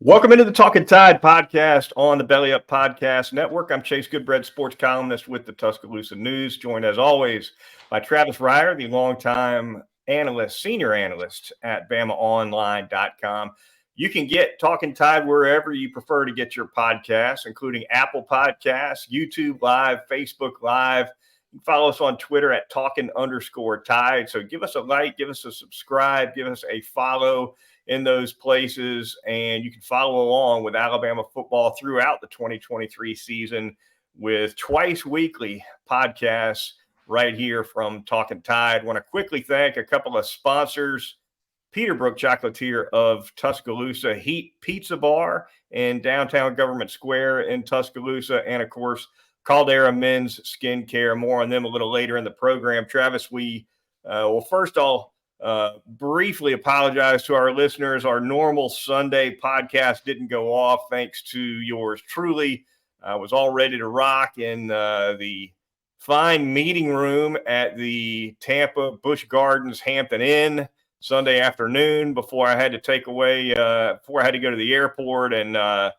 Welcome into the Talkin Tide podcast on the Belly Up Podcast Network. I'm Chase Goodbread, sports columnist with the Tuscaloosa News, joined as always by Travis Reier, the longtime analyst, senior analyst at BamaOnline.com. You can get Talkin Tide wherever you prefer to get your podcasts, including Apple Podcasts, YouTube Live, Facebook Live. You can follow us on Twitter at Talkin_Tide. So give us a like, give us a subscribe, give us a follow in those places, and you can follow along with Alabama football throughout the 2023 season with twice weekly podcasts right here from Talkin Tide. Want to quickly thank a couple of sponsors: Peterbrook Chocolatier of Tuscaloosa, Heat Pizza Bar in downtown Government Square in Tuscaloosa, and of course Caldera Men's Skincare. More on them a little later in the program. Travis, first I'll briefly apologize to our listeners. Our normal Sunday podcast didn't go off thanks to yours truly. I was all ready to rock in the fine meeting room at the Tampa Busch Gardens Hampton Inn Sunday afternoon before I had to go to the airport, and the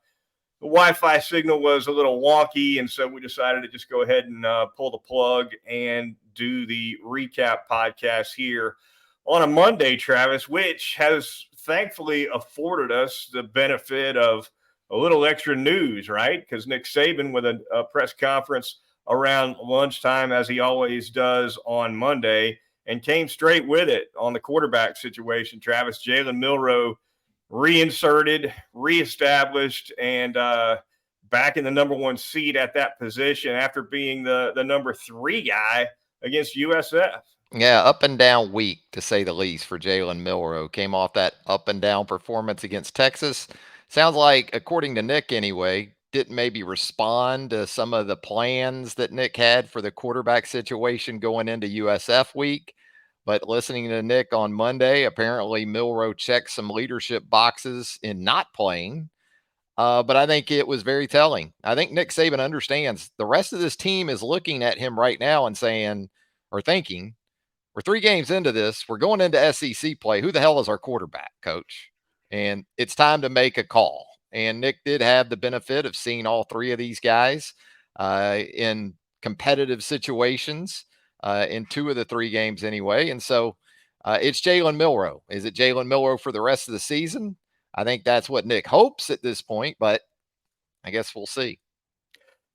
Wi-Fi signal was a little wonky, and so we decided to just go ahead and pull the plug and do the recap podcast here on a Monday, Travis, which has thankfully afforded us the benefit of a little extra news, right? Because Nick Saban with a press conference around lunchtime, as he always does on Monday, and came straight with it on the quarterback situation. Travis, Jalen Milroe reinserted, reestablished, and back in the number one seat at that position after being the number 3 guy against USF. Yeah, up and down week, to say the least, for Jalen Milroe. Came off that up and down performance against Texas. Sounds like, according to Nick anyway, didn't maybe respond to some of the plans that Nick had for the quarterback situation going into USF week. But listening to Nick on Monday, apparently Milroe checked some leadership boxes in not playing. But I think it was very telling. I think Nick Saban understands the rest of this team is looking at him right now and saying, or thinking, we're 3 games into this. We're going into SEC play. Who the hell is our quarterback, coach? And it's time to make a call. And Nick did have the benefit of seeing all 3 of these guys in competitive situations in 2 of the 3 games anyway. And so it's Jalen Milroe. Is it Jalen Milroe for the rest of the season? I think that's what Nick hopes at this point, but I guess we'll see.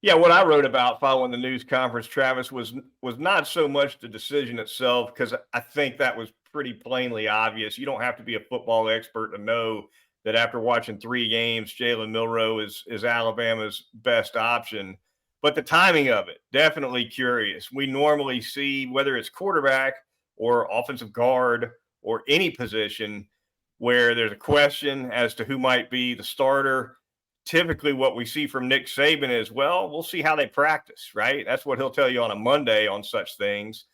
Yeah, what I wrote about following the news conference, Travis, was not so much the decision itself, because I think that was pretty plainly obvious. You don't have to be a football expert to know that after watching 3 games, Jalen Milroe is Alabama's best option. But the timing of it, definitely curious. We normally see, whether it's quarterback or offensive guard or any position, where there's a question as to who might be the starter. Typically what we see from Nick Saban is, well, we'll see how they practice, right? That's what he'll tell you on a Monday on such things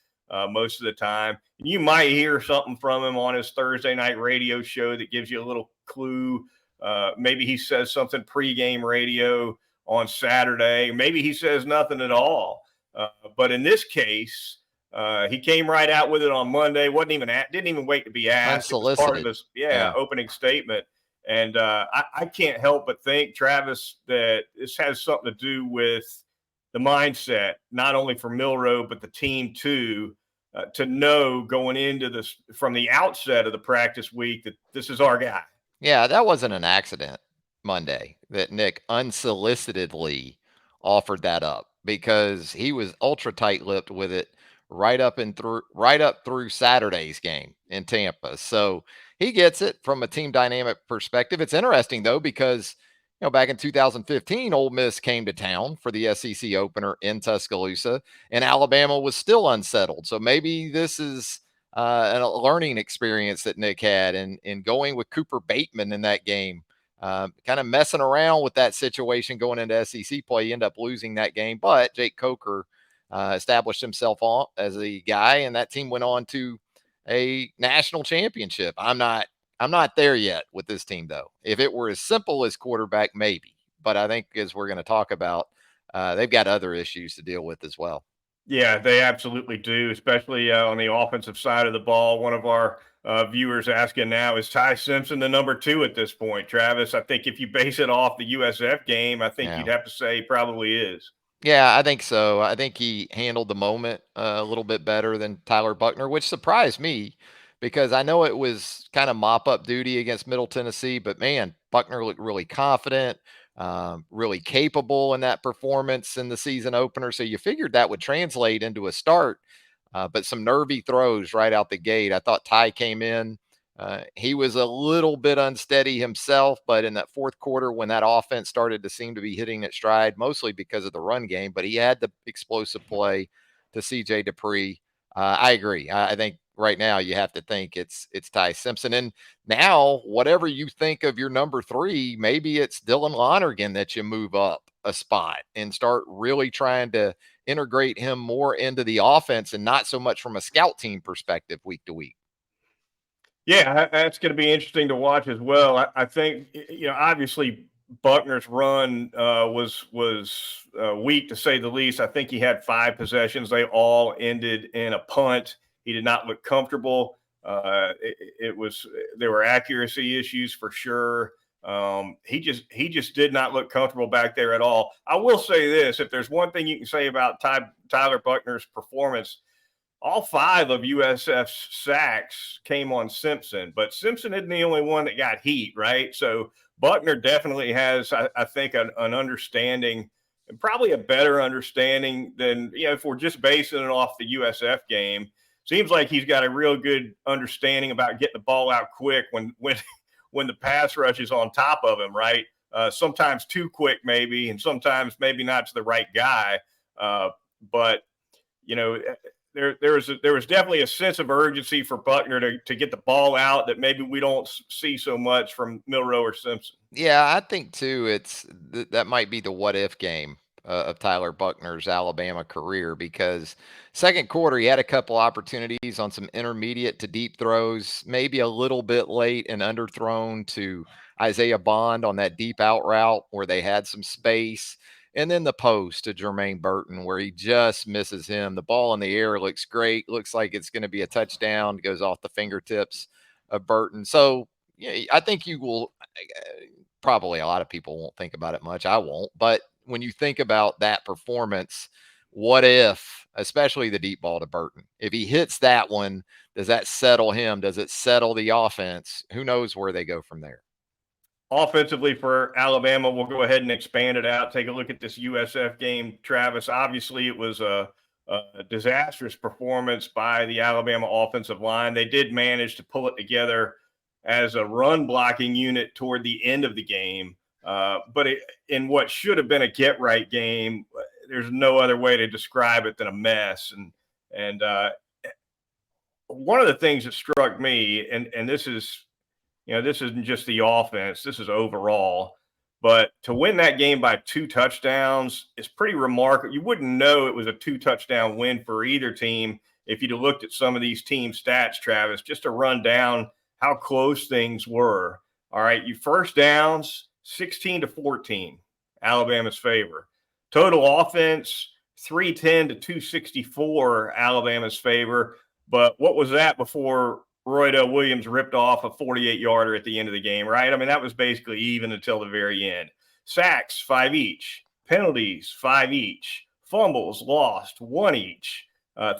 most of the time. You might hear something from him on his Thursday night radio show that gives you a little clue. Maybe he says something pregame radio on Saturday. Maybe he says nothing at all. But in this case, he came right out with it on Monday. Didn't even wait to be asked. It was part of his opening statement. And I can't help but think, Travis, that this has something to do with the mindset, not only for Milroe, but the team too, to know going into this from the outset of the practice week that this is our guy. Yeah, that wasn't an accident Monday that Nick unsolicitedly offered that up, because he was ultra tight-lipped with it right up through Saturday's game in Tampa. So he gets it from a team dynamic perspective. It's interesting though, because back in 2015, Ole Miss came to town for the SEC opener in Tuscaloosa, and Alabama was still unsettled. So maybe this is a learning experience that Nick had, and going with Cooper Bateman in that game, kind of messing around with that situation going into SEC play. You end up losing that game, but Jake Coker established himself on as a guy, and that team went on to a national championship. I'm not there yet with this team, though. If it were as simple as quarterback, maybe. But I think, as we're going to talk about, they've got other issues to deal with as well. Yeah, they absolutely do, especially on the offensive side of the ball. One of our viewers asking now, is Ty Simpson the number 2 at this point, Travis? I think if you base it off the USF game, I think Yeah. you'd have to say he probably is. Yeah, I think so. I think he handled the moment a little bit better than Tyler Buckner, which surprised me because I know it was kind of mop up duty against Middle Tennessee, but man, Buckner looked really confident, really capable in that performance in the season opener. So you figured that would translate into a start, but some nervy throws right out the gate. I thought Ty came in. He was a little bit unsteady himself, but in that fourth quarter, when that offense started to seem to be hitting its stride, mostly because of the run game, but he had the explosive play to CJ Dupree. I agree. I think right now you have to think it's Ty Simpson. And now, whatever you think of your number 3, maybe it's Dylan Lonergan that you move up a spot and start really trying to integrate him more into the offense and not so much from a scout team perspective week to week. Yeah, that's going to be interesting to watch as well. I think, obviously Buckner's run was weak to say the least. I think he had 5 possessions. They all ended in a punt. He did not look comfortable. It was there were accuracy issues for sure. He just did not look comfortable back there at all. I will say this: if there's one thing you can say about Tyler Buckner's performance, all 5 of USF's sacks came on Simpson, but Simpson isn't the only one that got heat, right? So Buckner definitely has, I think, an understanding, and probably a better understanding than, if we're just basing it off the USF game. Seems like he's got a real good understanding about getting the ball out quick when the pass rush is on top of him, right? Sometimes too quick, maybe, and sometimes maybe not to the right guy. But you know, there was definitely a sense of urgency for Buckner to get the ball out that maybe we don't see so much from Milroe or Simpson. Yeah, I think too. That might be the what if game of Tyler Buckner's Alabama career because second quarter he had a couple opportunities on some intermediate to deep throws, maybe a little bit late and underthrown to Isaiah Bond on that deep out route where they had some space. And then the post to Jermaine Burton, where he just misses him. The ball in the air looks great. Looks like it's going to be a touchdown. Goes off the fingertips of Burton. So, yeah, I think you will probably a lot of people won't think about it much. I won't. But when you think about that performance, what if, especially the deep ball to Burton, if he hits that one, does that settle him? Does it settle the offense? Who knows where they go from there? Offensively for Alabama, we'll go ahead and expand it out. Take a look at this USF game, Travis. Obviously, it was a disastrous performance by the Alabama offensive line. They did manage to pull it together as a run blocking unit toward the end of the game. But in what should have been a get right game, there's no other way to describe it than a mess. And one of the things that struck me, and this is, this isn't just the offense, this is overall. But to win that game by 2 touchdowns is pretty remarkable. You wouldn't know it was a 2 touchdown win for either team if you'd have looked at some of these team stats, Travis, just to run down how close things were. All right, you first downs 16-14, Alabama's favor. Total offense 310 to 264, Alabama's favor. But what was that before Roydell Williams ripped off a 48-yarder at the end of the game, right? I mean, that was basically even until the very end. Sacks, 5 each. Penalties, 5 each. Fumbles, lost, 1 each.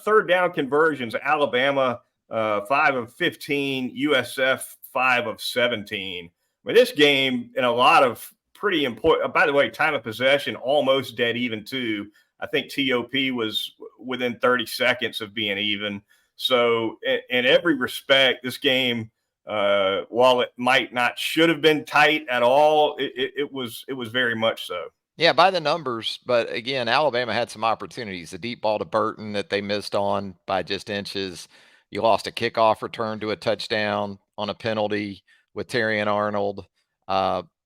Third down conversions, Alabama, 5 of 15. USF, 5 of 17. I mean, this game, in a lot of pretty important, by the way, time of possession, almost dead even too. I think TOP was within 30 seconds of being even. So in every respect, this game, while it might not should have been tight at all, it was very much so. Yeah, by the numbers, but again, Alabama had some opportunities. The deep ball to Burton that they missed on by just inches. You lost a kickoff return to a touchdown on a penalty with Terry and Arnold.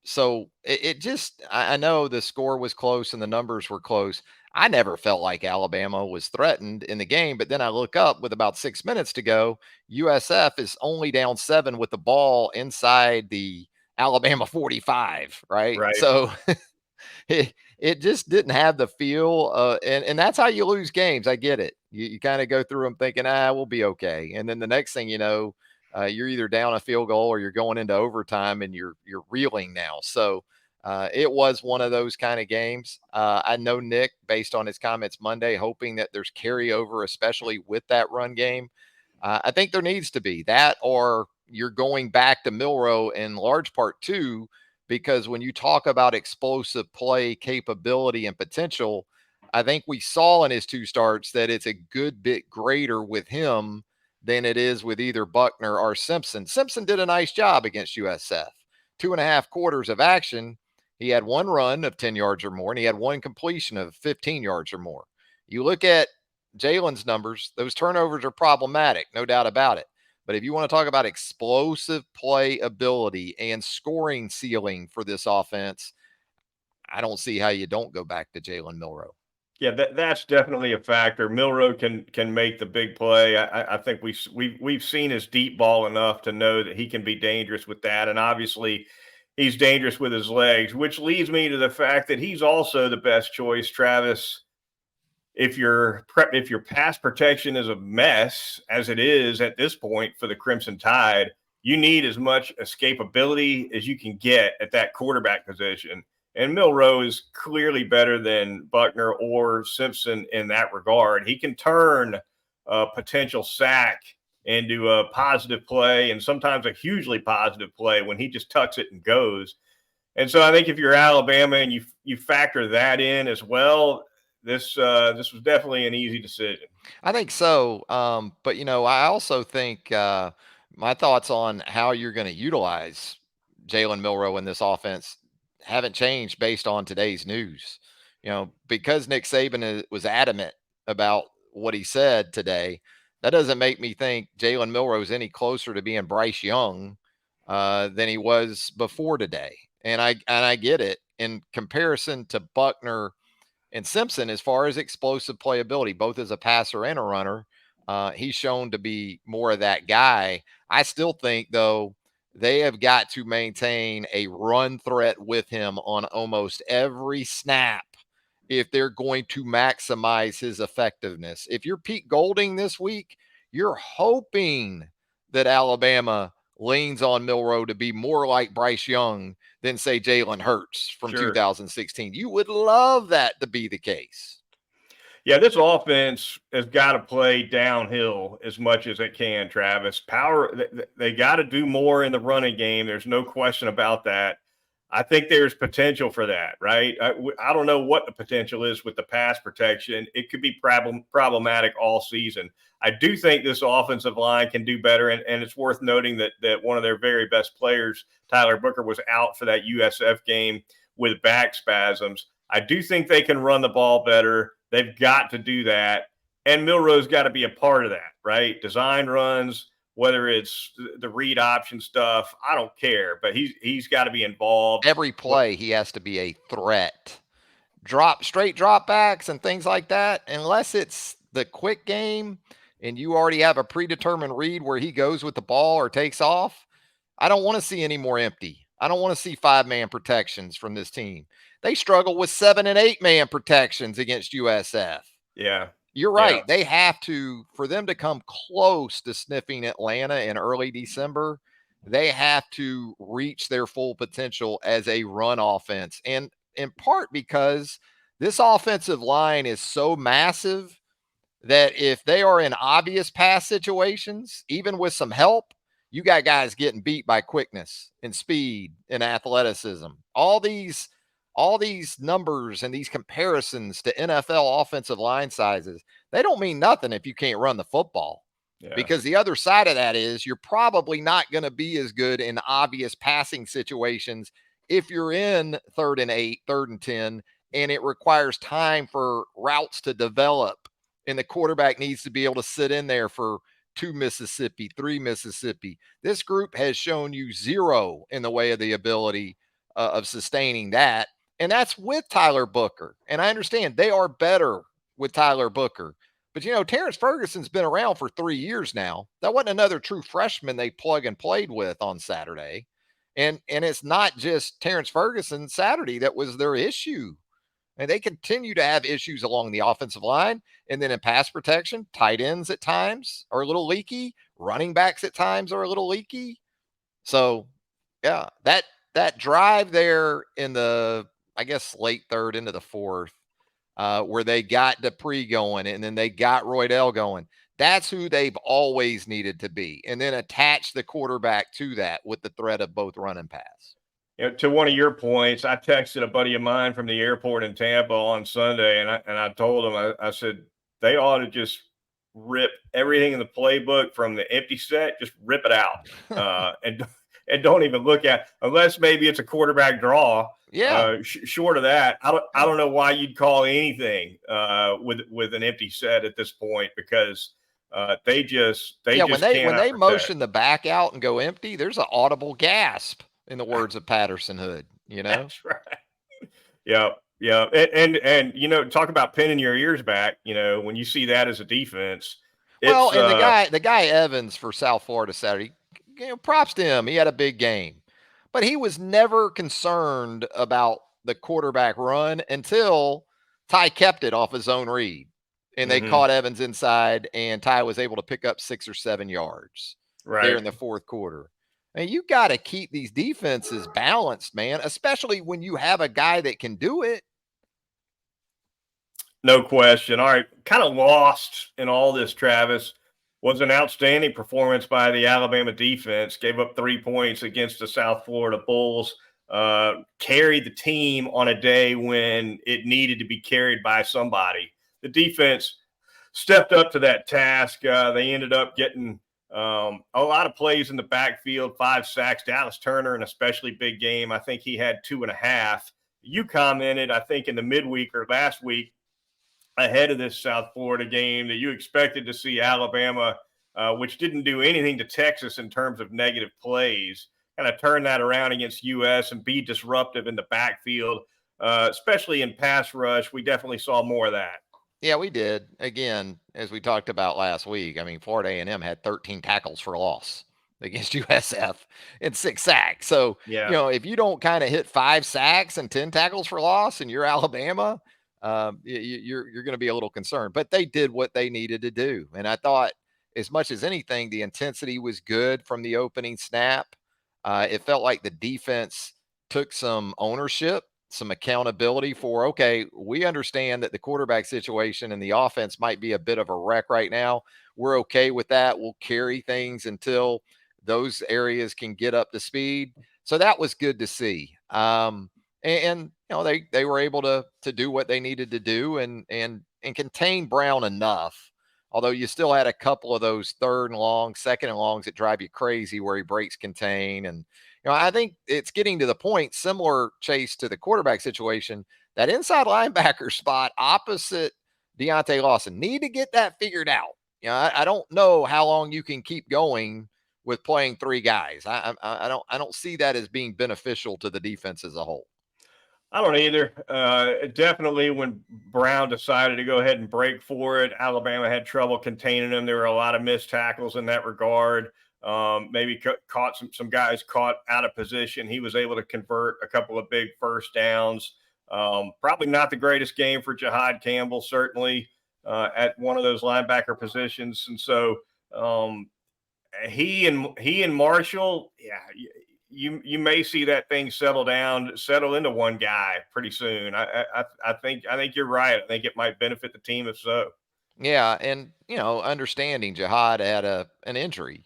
So it just, I know the score was close and the numbers were close. I never felt like Alabama was threatened in the game, but then I look up with about 6 minutes to go. USF is only down 7 with the ball inside the Alabama 45, right? Right. So it just didn't have the feel, and that's how you lose games. I get it. You kind of go through them thinking, we'll be okay, and then the next thing you know, you're either down a field goal or you're going into overtime and you're reeling now. So it was one of those kind of games. I know Nick, based on his comments Monday, hoping that there's carryover, especially with that run game. I think there needs to be that, or you're going back to Milroe in large part too, because when you talk about explosive play capability and potential, I think we saw in his 2 starts that it's a good bit greater with him than it is with either Buckner or Simpson. Simpson did a nice job against USF. 2.5 quarters of action. He had 1 run of 10 yards or more, and he had 1 completion of 15 yards or more. You look at Jalen's numbers, those turnovers are problematic, no doubt about it. But if you want to talk about explosive play ability and scoring ceiling for this offense, I don't see how you don't go back to Jalen Milroe. Yeah, that's definitely a factor. Milroe can make the big play. I think we've seen his deep ball enough to know that he can be dangerous with that, and obviously he's dangerous with his legs, which leads me to the fact that he's also the best choice, Travis. If your pass protection is a mess as it is at this point for the Crimson Tide, you need as much escapability as you can get at that quarterback position. And Milroe is clearly better than Buckner or Simpson in that regard. He can turn a potential sack into a positive play, and sometimes a hugely positive play when he just tucks it and goes. And so I think if you're Alabama and you factor that in as well, this was definitely an easy decision. I think so. But I also think my thoughts on how you're going to utilize Jalen Milroe in this offense haven't changed based on today's news. Because Nick Saban was adamant about what he said today, that doesn't make me think Jalen Milroe is any closer to being Bryce Young than he was before today. And I get it in comparison to Buckner and Simpson, as far as explosive playability, both as a passer and a runner, he's shown to be more of that guy. I still think, though, they have got to maintain a run threat with him on almost every snap if they're going to maximize his effectiveness. If you're Pete Golding this week, you're hoping that Alabama leans on Milroe to be more like Bryce Young than, say, Jalen Hurts from Sure. 2016. You would love that to be the case. Yeah, this offense has got to play downhill as much as it can, Travis. Power, they got to do more in the running game. There's no question about that. I think there's potential for that, right? I don't know what the potential is with the pass protection. It could be problematic all season. I do think this offensive line can do better, and it's worth noting that one of their very best players, Tyler Booker, was out for that USF game with back spasms. I do think they can run the ball better. They've got to do that. And Milroe's got to be a part of that, right? Design runs, whether it's the read option stuff, I don't care, but he's got to be involved. Every play, he has to be a threat. Straight drop backs and things like that, unless it's the quick game and you already have a predetermined read where he goes with the ball or takes off, I don't want to see any more empty. I don't want to see 5-man protections from this team. They struggle with 7 and 8-man protections against USF. Yeah. You're right. Yeah. They have to, for them to come close to sniffing Atlanta in early December, they have to reach their full potential as a run offense. And in part because this offensive line is so massive that if they are in obvious pass situations, even with some help, you got guys getting beat by quickness and speed and athleticism. All these numbers and these comparisons to NFL offensive line sizes, they don't mean nothing if you can't run the football. Yeah. Because the other side of that is you're probably not going to be as good in obvious passing situations if you're in 3rd and 8, 3rd and 10, and it requires time for routes to develop, and the quarterback needs to be able to sit in there for 2 Mississippi, 3 Mississippi. This group has shown you zero in the way of the ability of sustaining that, and that's with Tyler Booker. And I understand they are better with Tyler Booker. But, Terrence Ferguson's been around for 3 years now. That wasn't another true freshman they plug and played with on Saturday. And it's not just Terrence Ferguson Saturday that was their issue. And they continue to have issues along the offensive line. And then in pass protection, tight ends at times are a little leaky. running backs at times are a little leaky. So, yeah, that drive there in the, I guess, late third into the fourth, where they got Dupree going and then they got Roydell going. That's who they've always needed to be. And then attach the quarterback to that with the threat of both run and pass. To one of your points, I texted a buddy of mine from the airport in Tampa on Sunday, and I told him, I said, they ought to just rip everything in the playbook from the empty set, just rip it out, and don't even look at, unless maybe it's a quarterback draw. Yeah. Short of that, I don't know why you'd call anything with an empty set at this point, because they just when they cannot motion the back out and go empty, there's an audible gasp, in the words of Patterson Hood. That's right. Yeah. Yeah. And talk about pinning your ears back, when you see that as a defense. Well, and the guy Evans for South Florida Saturday, props to him. He had a big game. But he was never concerned about the quarterback run until Ty kept it off his own read. And they caught Evans inside, and Ty was able to pick up 6 or 7 yards there in the fourth quarter. And you got to keep these defenses balanced, man, especially when you have a guy that can do it. No question. All right. Kind of lost in all this, Travis, was an outstanding performance by the Alabama defense. Gave up 3 points against the South Florida Bulls. Carried the team on a day when it needed to be carried by somebody. The defense stepped up to that task. They ended up getting a lot of plays in the backfield, 5 sacks. Dallas Turner, an especially big game. I think he had 2.5. You commented, I think, in the midweek or last week ahead of this South Florida game that you expected to see Alabama, which didn't do anything to Texas in terms of negative plays, kind of turn that around against US and be disruptive in the backfield, especially in pass rush. We definitely saw more of that. Yeah, we did. Again, as we talked about last week, I mean, Florida A&M had 13 tackles for loss against USF and 6 sacks. So, if you don't kind of hit 5 sacks and 10 tackles for loss and you're Alabama, you're going to be a little concerned. But they did what they needed to do. And I thought, as much as anything, the intensity was good from the opening snap. It felt like the defense took some ownership, some accountability for, okay, we understand that the quarterback situation and the offense might be a bit of a wreck right now. We're okay with that. We'll carry things until those areas can get up to speed. So that was good to see. And they were able to do what they needed to do and contain Brown enough. Although you still had a couple of those 3rd and long, 2nd and longs that drive you crazy where he breaks contain. And I think it's getting to the point, similar, Chase, to the quarterback situation, that inside linebacker spot opposite Deontay Lawson, need to get that figured out. I don't know how long you can keep going with playing 3 guys. I don't see that as being beneficial to the defense as a whole. I don't either. Definitely when Brown decided to go ahead and break for it, Alabama had trouble containing him. There were a lot of missed tackles in that regard. Maybe caught some guys caught out of position. He was able to convert a couple of big first downs. Probably not the greatest game for Jihad Campbell, certainly at one of those linebacker positions. And so he and Marshall, you may see that thing settle into one guy pretty soon. I think you're right. I think it might benefit the team if so. Yeah, and understanding Jihad had an injury,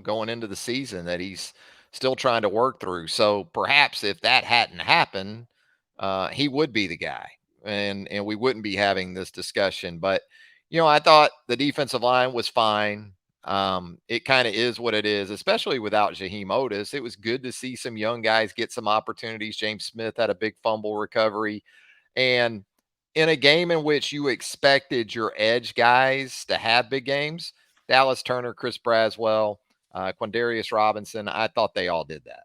going into the season that he's still trying to work through. So perhaps if that hadn't happened, he would be the guy, and we wouldn't be having this discussion. But I thought the defensive line was fine. It kind of is what it is, especially without Jaheim Otis. It was good to see some young guys get some opportunities. James Smith had a big fumble recovery. And in a game in which you expected your edge guys to have big games, Dallas Turner, Chris Braswell, Quindarius Robinson, I thought they all did that.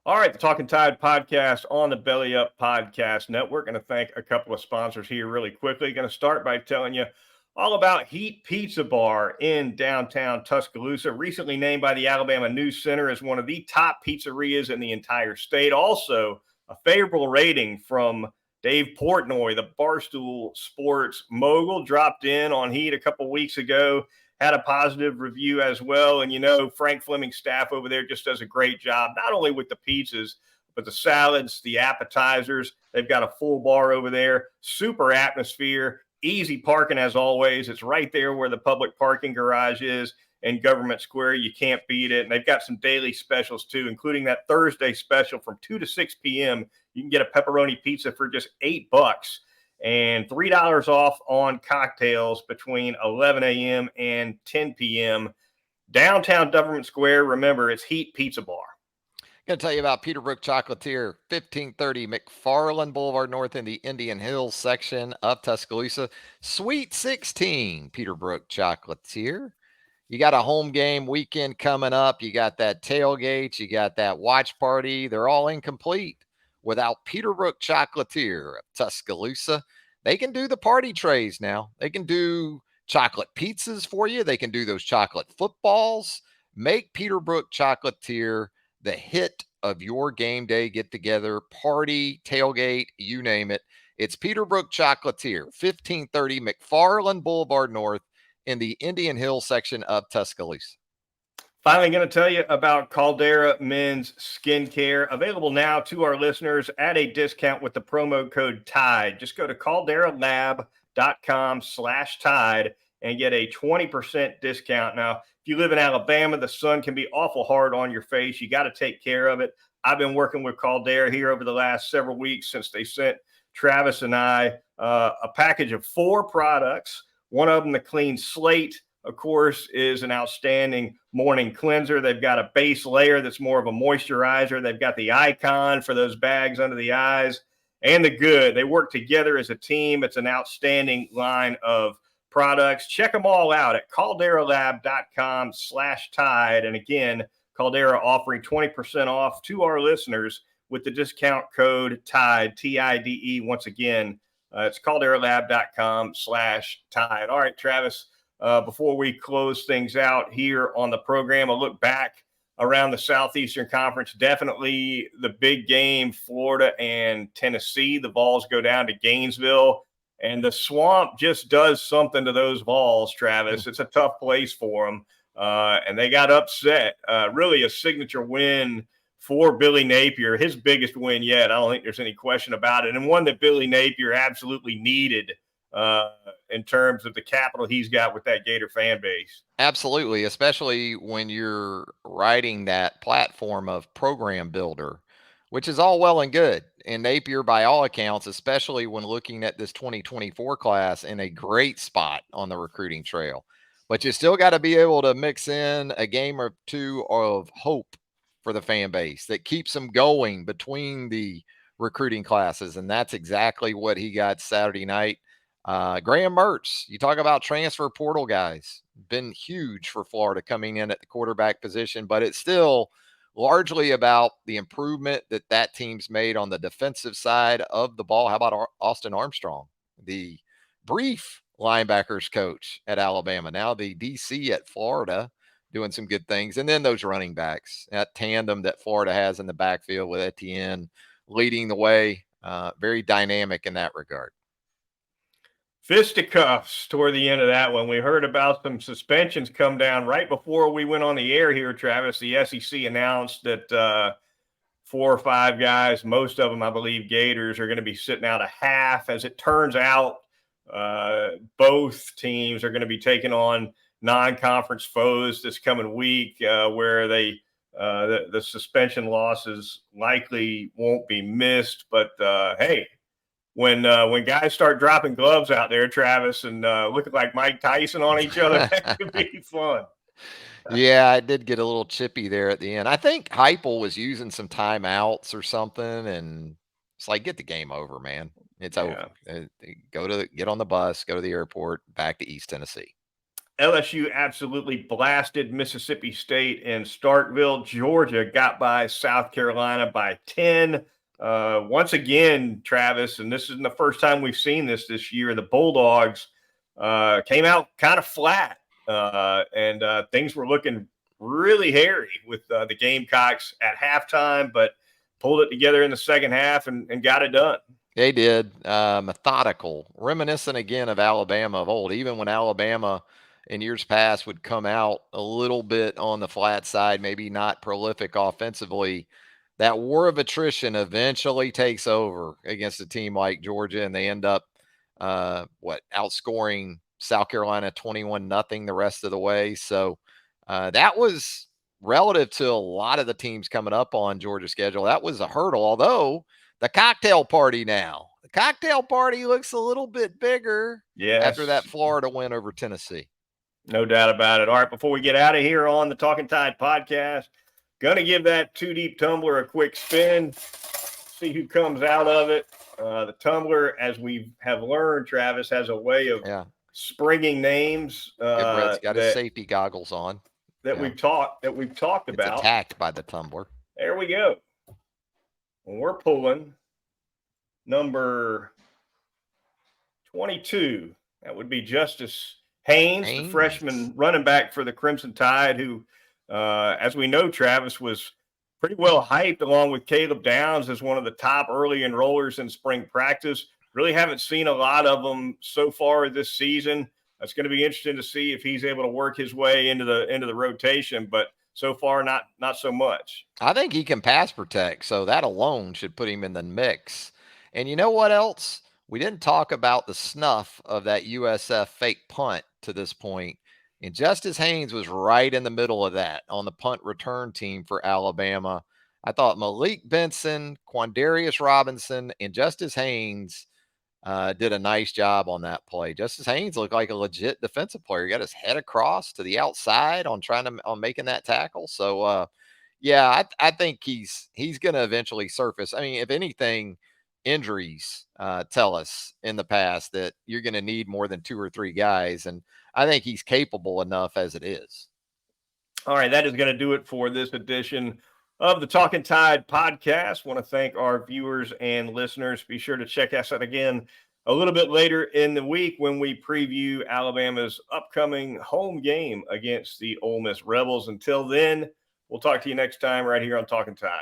All right, the Talkin Tide podcast on the Belly Up Podcast Network. Going to thank a couple of sponsors here really quickly. Going to start by telling you all about Heat Pizza Bar in downtown Tuscaloosa, recently named by the Alabama News Center as one of the top pizzerias in the entire state. Also, a favorable rating from Dave Portnoy, the Barstool Sports mogul, dropped in on Heat a couple weeks ago, had a positive review as well. And, Frank Fleming's staff over there just does a great job, not only with the pizzas, but the salads, the appetizers. They've got a full bar over there, super atmosphere, easy parking as always. It's right there where the public parking garage is in Government Square. You can't beat it. And they've got some daily specials too, including that Thursday special from 2 to 6 p.m. You can get a pepperoni pizza for just $8 and $3 off on cocktails between 11 a.m. and 10 p.m. Downtown Government Square. Remember, it's Heat Pizza Bar. Going to tell you about Peterbrook Chocolatier, 1530 McFarland Boulevard North in the Indian Hills section of Tuscaloosa. Sweet 16, Peterbrook Chocolatier. You got a home game weekend coming up. You got that tailgate. You got that watch party. They're all incomplete without Peterbrook Chocolatier of Tuscaloosa. They can do the party trays now. They can do chocolate pizzas for you. They can do those chocolate footballs. Make Peterbrook Chocolatier the hit of your game day get-together, party, tailgate, you name it. It's Peterbrook Chocolatier, 1530 McFarland Boulevard North in the Indian Hills section of Tuscaloosa. Finally, going to tell you about Caldera Men's Skincare, available now to our listeners at a discount with the promo code TIDE. Just go to calderalab.com/TIDE and get a 20% discount. Now, if you live in Alabama, the sun can be awful hard on your face. You got to take care of it. I've been working with Caldera here over the last several weeks since they sent Travis and I a package of 4 products. One of them, the Clean Slate, of course, is an outstanding morning cleanser. They've got a base layer that's more of a moisturizer. They've got the Icon for those bags under the eyes, and the Good. They work together as a team. It's an outstanding line of products. Check them all out at calderalab.com/TIDE. And again, Caldera offering 20% off to our listeners with the discount code TIDE, TIDE. Once again, it's calderalab.com/TIDE. All right, Travis, before we close things out here on the program, a look back around the Southeastern Conference. Definitely the big game, Florida and Tennessee. The Vols go down to Gainesville, and the Swamp just does something to those Vols, Travis. It's a tough place for them, and they got upset. Really a signature win for Billy Napier, his biggest win yet. I don't think there's any question about it, and one that Billy Napier absolutely needed in terms of the capital he's got with that Gator fan base. Absolutely, especially when you're writing that platform of program builder, which is all well and good. And Napier, by all accounts, especially when looking at this 2024 class, in a great spot on the recruiting trail. But you still got to be able to mix in a game or two of hope for the fan base that keeps them going between the recruiting classes. And that's exactly what he got Saturday night. Graham Mertz, you talk about transfer portal guys, been huge for Florida coming in at the quarterback position, but it's still largely about the improvement that team's made on the defensive side of the ball. How about Austin Armstrong, the brief linebackers coach at Alabama, now the DC at Florida, doing some good things. And then those running backs, that tandem that Florida has in the backfield with Etienne leading the way, very dynamic in that regard. Fisticuffs toward the end of that one. We heard about some suspensions come down right before we went on the air here, Travis. The SEC announced that 4 or 5 guys, most of them, I believe, Gators, are going to be sitting out a half. As it turns out, both teams are going to be taking on non-conference foes this coming week, where the suspension losses likely won't be missed. But hey, when guys start dropping gloves out there, Travis, and looking like Mike Tyson on each other, that could be fun. Yeah, I did get a little chippy there at the end. I think Heupel was using some timeouts or something, and it's like, get the game over, man. It's over. Get on the bus, go to the airport, back to East Tennessee. LSU absolutely blasted Mississippi State in Starkville. Georgia got by South Carolina by 10. Once again, Travis, and this isn't the first time we've seen this year, the Bulldogs came out kind of flat, and things were looking really hairy with the Gamecocks at halftime, but pulled it together in the second half and got it done. They did. Methodical, reminiscent again of Alabama of old. Even when Alabama in years past would come out a little bit on the flat side, maybe not prolific offensively, that war of attrition eventually takes over against a team like Georgia, and they end up outscoring South Carolina 21-0 the rest of the way. So that was relative to a lot of the teams coming up on Georgia's schedule. That was a hurdle, although the cocktail party looks a little bit bigger after that Yes, Florida win over Tennessee. no doubt about it. All right, before we get out of here on the Talkin Tide podcast, going to give that two deep tumbler a quick spin, see who comes out of it. The tumbler, as we have learned, Travis, has a way of springing names Goodbread's got his safety goggles on. We've talked about. It's attacked by the tumbler. There we go. And we're pulling number 22. That would be Justice Haynes, the freshman running back for the Crimson Tide, who, as we know, Travis, was pretty well hyped along with Caleb Downs as one of the top early enrollers in spring practice. Really haven't seen a lot of them so far this season. It's going to be interesting to see if he's able to work his way into the rotation, but so far not so much. I think he can pass protect, so that alone should put him in the mix. And you know what else? We didn't talk about the snuff of that USF fake punt to this point. And Justice Haynes was right in the middle of that on the punt return team for Alabama. I thought Malik Benson, Quandarius Robinson, and Justice Haynes did a nice job on that play. Justice Haynes looked like a legit defensive player. He got his head across to the outside on making that tackle. So, I think he's going to eventually surface. I mean, if anything, injuries tell us in the past that you're going to need more than 2 or 3 guys, and I think he's capable enough as it is. All right, that is going to do it for this edition of the Talkin Tide podcast. Want to thank our viewers and listeners. Be sure to check us out again a little bit later in the week when we preview Alabama's upcoming home game against the Ole Miss Rebels. Until then, we'll talk to you next time right here on Talkin Tide.